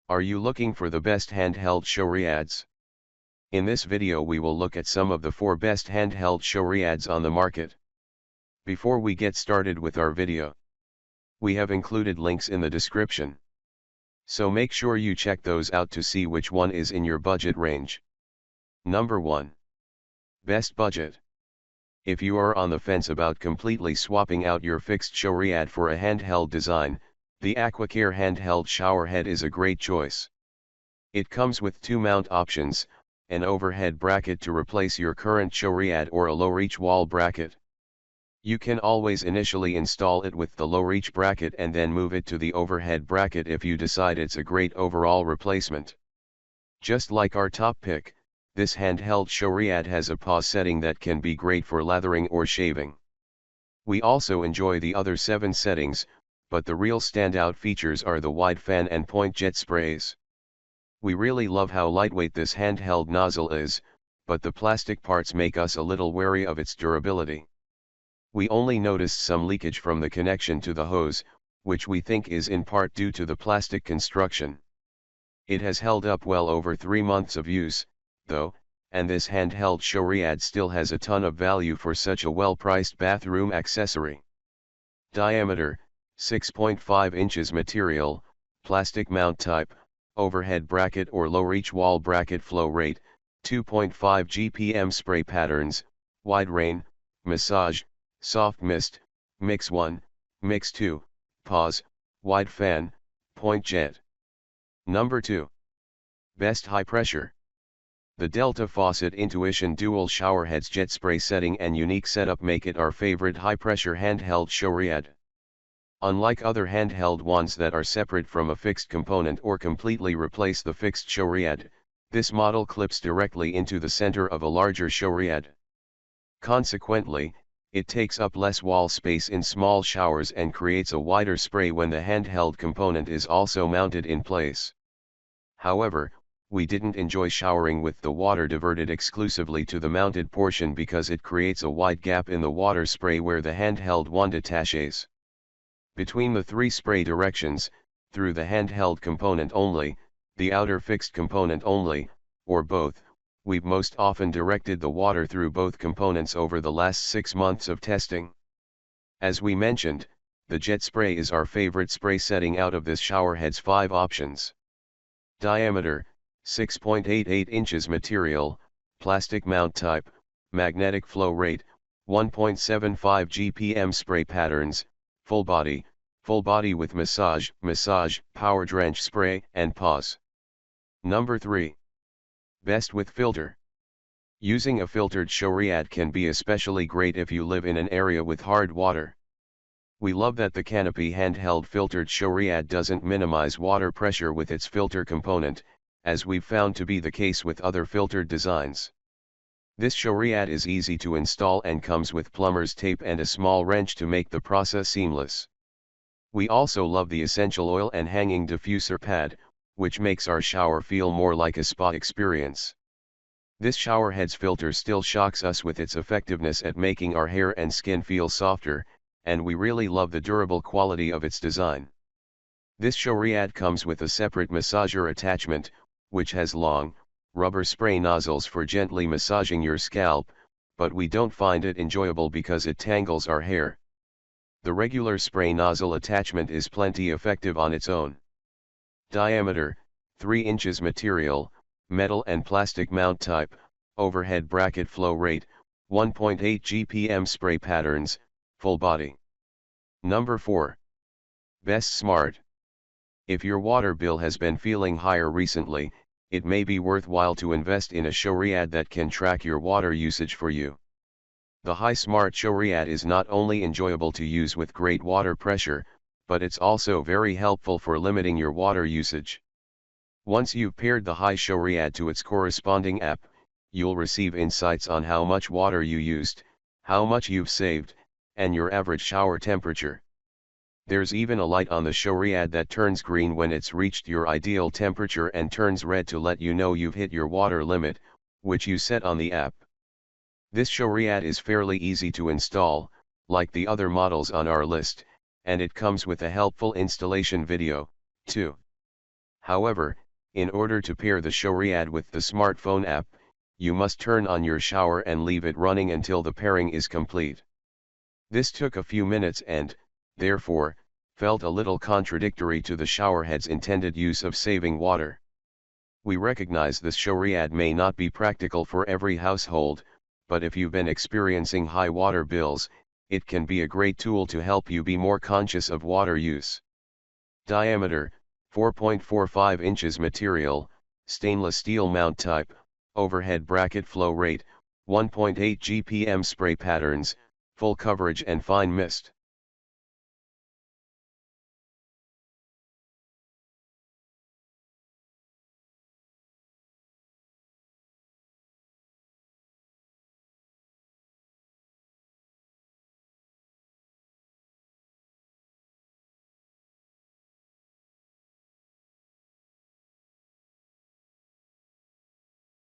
Are you looking for the best handheld showerheads? In this video we will look at some of the 4 best handheld showerheads on the market. Before we get started with our video, we have included links in the description. So make sure you check those out to see which one is in your budget range. Number 1. Best budget. If you are on the fence about completely swapping out your fixed showerhead for a handheld design, the AquaCare Handheld Showerhead is a great choice. It comes with 2 mount options, an overhead bracket to replace your current showerhead or a low-reach wall bracket. You can always initially install it with the low-reach bracket and then move it to the overhead bracket if you decide it's a great overall replacement. Just like our top pick, this handheld showerhead has a pause setting that can be great for lathering or shaving. We also enjoy the other 7 settings, but the real standout features are the wide fan and point jet sprays. We really love how lightweight this handheld nozzle is, but the plastic parts make us a little wary of its durability. We only noticed some leakage from the connection to the hose, which we think is in part due to the plastic construction. It has held up well over 3 months of use, though, and this handheld showerhead still has a ton of value for such a well-priced bathroom accessory. Diameter, 6.5 inches. Material, plastic mount type, overhead bracket or low-reach wall bracket. Flow rate, 2.5 GPM. Spray patterns, wide rain, massage, soft mist, mix 1, mix 2, pause, wide fan, point jet. Number 2. Best high pressure. The Delta Faucet Intuition Dual Showerheads jet spray setting and unique setup make it our favorite high-pressure handheld showerhead. Unlike other handheld ones that are separate from a fixed component or completely replace the fixed showerhead, this model clips directly into the center of a larger showerhead. Consequently, it takes up less wall space in small showers and creates a wider spray when the handheld component is also mounted in place. However, we didn't enjoy showering with the water diverted exclusively to the mounted portion because it creates a wide gap in the water spray where the handheld one attaches. Between the 3 spray directions, through the handheld component only, the outer fixed component only, or both, we've most often directed the water through both components over the last 6 months of testing. As we mentioned, the jet spray is our favorite spray setting out of this showerhead's 5 options. Diameter, 6.88 inches. Material, plastic mount type, magnetic flow rate, 1.75 GPM. Spray patterns, full body with massage, power drench spray and pause. Number 3. Best with filter. Using a filtered showerhead can be especially great if you live in an area with hard water. We love that the Canopy handheld filtered showerhead doesn't minimize water pressure with its filter component, as we've found to be the case with other filtered designs. This showerhead is easy to install and comes with plumber's tape and a small wrench to make the process seamless. We also love the essential oil and hanging diffuser pad, which makes our shower feel more like a spa experience. This showerhead's filter still shocks us with its effectiveness at making our hair and skin feel softer, and we really love the durable quality of its design. This showerhead comes with a separate massager attachment, which has long, rubber spray nozzles for gently massaging your scalp, but we don't find it enjoyable because it tangles our hair. The regular spray nozzle attachment is plenty effective on its own. Diameter, 3 inches. Material, metal and plastic mount type, overhead bracket. Flow rate, 1.8 GPM. Spray patterns, full body. Number 4. Best smart. If your water bill has been feeling higher recently, it may be worthwhile to invest in a showerhead that can track your water usage for you. The High Smart showerhead is not only enjoyable to use with great water pressure, but it's also very helpful for limiting your water usage. Once you've paired the High showerhead to its corresponding app, you'll receive insights on how much water you used, how much you've saved, and your average shower temperature. There's even a light on the showerhead that turns green when it's reached your ideal temperature and turns red to let you know you've hit your water limit, which you set on the app. This showerhead is fairly easy to install, like the other models on our list, and it comes with a helpful installation video, too. However, in order to pair the Showerhead with the smartphone app, you must turn on your shower and leave it running until the pairing is complete. This took a few minutes and, therefore, felt a little contradictory to the Showerhead's intended use of saving water. We recognize this Showerhead may not be practical for every household, but if you've been experiencing high water bills, it can be a great tool to help you be more conscious of water use. Diameter, 4.45 inches. Material, stainless steel mount type, overhead bracket. Flow rate, 1.8 GPM. Spray patterns, full coverage and fine mist.